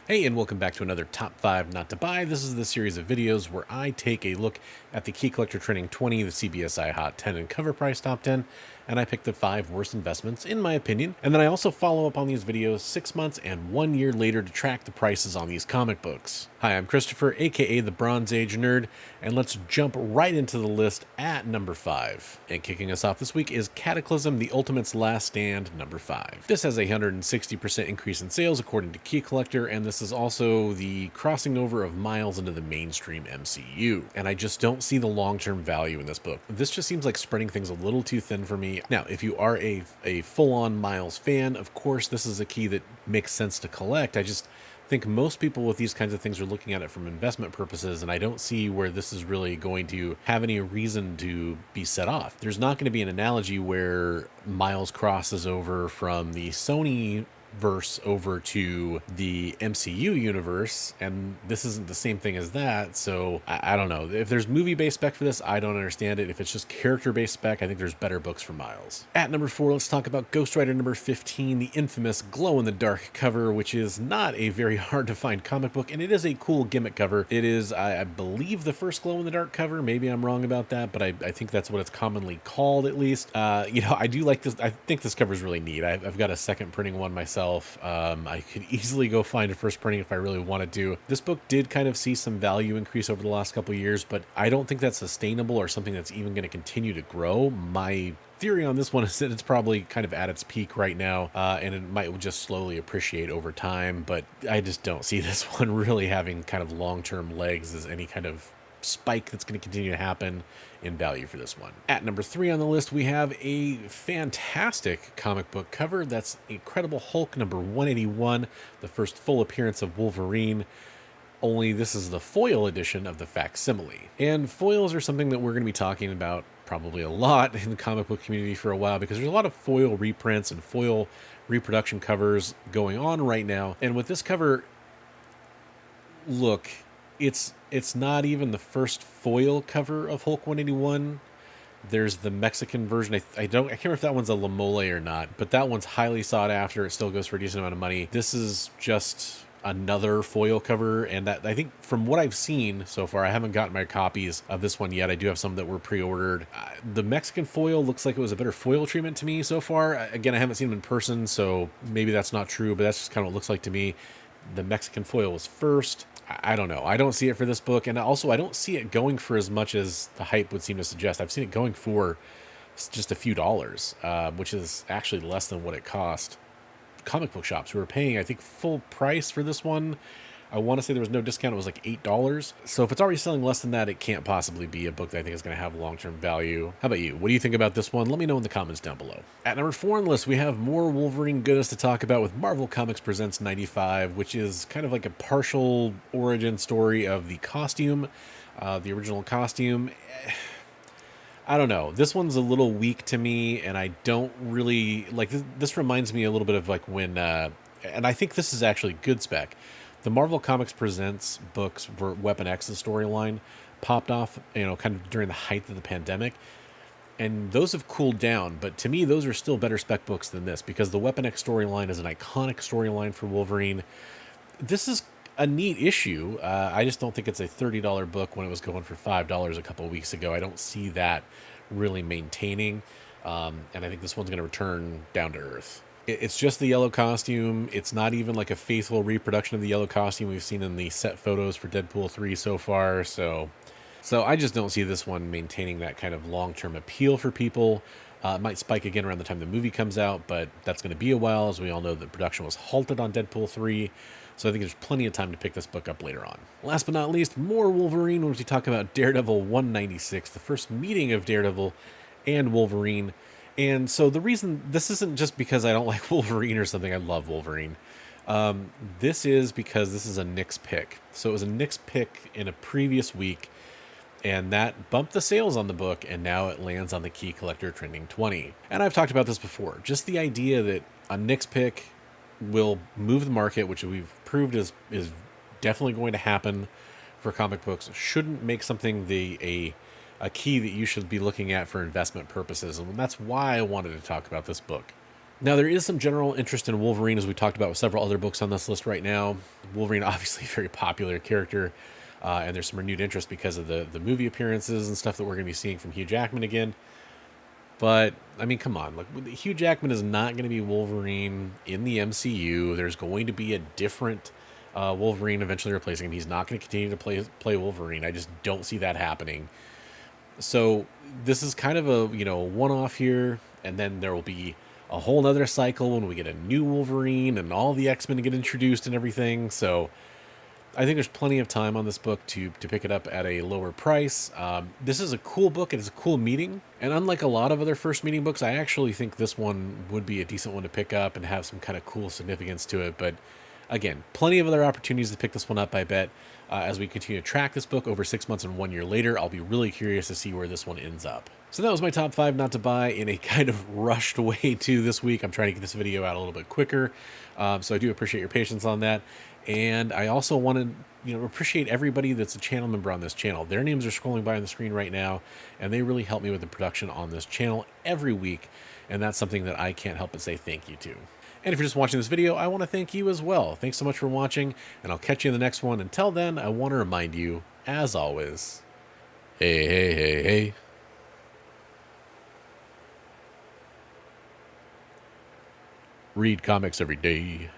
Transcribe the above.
Hey, and welcome back to another Top 5 Not to Buy. This is the series of videos where I take a look at the Key Collector Trending 20, the CBSI Hot 10, and Cover Price Top 10, and I pick the 5 worst investments, in my opinion. And then I also follow up on these videos 6 months and 1 year later to track the prices on these comic books. Hi, I'm Christopher, aka the Bronze Age Nerd, and let's jump right into the list at number 5. And kicking us off this week is Cataclysm, The Ultimate's Last Stand, number 5. This has a 160% increase in sales according to Key Collector, and this is also the crossing over of Miles into the mainstream MCU. And I just don't see the long-term value in this book. This just seems like spreading things a little too thin for me. Now, if you are a full-on Miles fan, of course this is a key that makes sense to collect. I just think most people with these kinds of things are looking at it from investment purposes, and I don't see where this is really going to have any reason to be set off. There's not going to be an analogy where Miles crosses over from the Sony verse over to the MCU universe, and this isn't the same thing as that. So I don't know. If there's movie-based spec for this, I don't understand it. If it's just character-based spec, I think there's better books for Miles. At number 4, let's talk about Ghost Rider number 15, the infamous glow-in-the-dark cover, which is not a very hard-to-find comic book, and it is a cool gimmick cover. It is, I believe, the first glow-in-the-dark cover. Maybe I'm wrong about that, but I think that's what it's commonly called, at least. I do like this. I think this cover is really neat. I've got a second printing one myself. I could easily go find a first printing if I really wanted to. This book did kind of see some value increase over the last couple of years, but I don't think that's sustainable or something that's even going to continue to grow. My theory on this one is that it's probably kind of at its peak right now, and it might just slowly appreciate over time, but I just don't see this one really having kind of long-term legs as any kind of spike that's going to continue to happen in value for this one. At number 3 on the list, we have a fantastic comic book cover. That's Incredible Hulk number 181, the first full appearance of Wolverine. Only this is the foil edition of the facsimile. And foils are something that we're going to be talking about probably a lot in the comic book community for a while, because there's a lot of foil reprints and foil reproduction covers going on right now. And with this cover, look, it's not even the first foil cover of Hulk 181. There's the Mexican version. I can't remember if that one's a La Mole or not, but that one's highly sought after. It still goes for a decent amount of money. This is just another foil cover, and that, I think, from what I've seen so far, I haven't gotten my copies of this one yet. I do have some that were pre-ordered. The Mexican foil looks like it was a better foil treatment to me so far. Again, I haven't seen them in person, so maybe that's not true, but that's just kind of what it looks like to me. The Mexican foil was first. I don't know. I don't see it for this book, and also I don't see it going for as much as the hype would seem to suggest. I've seen it going for just a few dollars, which is actually less than what it cost comic book shops who were paying, I think, full price for this one. I want to say there was no discount. It was like $8. So if it's already selling less than that, it can't possibly be a book that I think is going to have long-term value. How about you? What do you think about this one? Let me know in the comments down below. At number 4 on the list, we have more Wolverine goodness to talk about with Marvel Comics Presents 95, which is kind of like a partial origin story of the costume, the original costume. I don't know. This one's a little weak to me, and I don't really like this. Reminds me a little bit of like when, and I think this is actually good spec. The Marvel Comics Presents books for Weapon X's storyline popped off, kind of during the height of the pandemic, and those have cooled down. But to me, those are still better spec books than this, because the Weapon X storyline is an iconic storyline for Wolverine. This is a neat issue. I just don't think it's a $30 book when it was going for $5 a couple of weeks ago. I don't see that really maintaining, and I think this one's going to return down to earth. It's just the yellow costume. It's not even like a faithful reproduction of the yellow costume we've seen in the set photos for Deadpool 3 so far. So I just don't see this one maintaining that kind of long-term appeal for people. It might spike again around the time the movie comes out, but that's going to be a while. As we all know, the production was halted on Deadpool 3. So I think there's plenty of time to pick this book up later on. Last but not least, more Wolverine when we talk about Daredevil 196, the first meeting of Daredevil and Wolverine. And so the reason, this isn't just because I don't like Wolverine or something. I love Wolverine. This is because this is a Nick's pick. So it was a Nick's pick in a previous week, and that bumped the sales on the book, and now it lands on the Key Collector Trending 20. And I've talked about this before. Just the idea that a Nick's pick will move the market, which we've proved is definitely going to happen for comic books, shouldn't make something a key that you should be looking at for investment purposes. And that's why I wanted to talk about this book Now, there is some general interest in Wolverine, as we talked about with several other books on this list right now. Wolverine, obviously, a very popular character, and there's some renewed interest because of the movie appearances and stuff that we're going to be seeing from Hugh Jackman again. But, I mean, come on. Like, Hugh Jackman is not going to be Wolverine in the MCU. There's going to be a different Wolverine eventually replacing him. He's not going to continue to play Wolverine. I just don't see that happening. So this is kind of a, one-off here, and then there will be a whole nother cycle when we get a new Wolverine and all the X-Men get introduced and everything. So I think there's plenty of time on this book to pick it up at a lower price. This is a cool book. It's a cool meeting. And unlike a lot of other first meeting books, I actually think this one would be a decent one to pick up and have some kind of cool significance to it. But again, plenty of other opportunities to pick this one up, I bet. As we continue to track this book over 6 months and 1 year later, I'll be really curious to see where this one ends up. So that was my top 5 not to buy in a kind of rushed way too this week. I'm trying to get this video out a little bit quicker. So I do appreciate your patience on that. And I also want to, appreciate everybody that's a channel member on this channel. Their names are scrolling by on the screen right now, and they really help me with the production on this channel every week. And that's something that I can't help but say thank you to. And if you're just watching this video, I want to thank you as well. Thanks so much for watching, and I'll catch you in the next one. Until then, I want to remind you, as always, hey, hey, hey, hey. Read comics every day.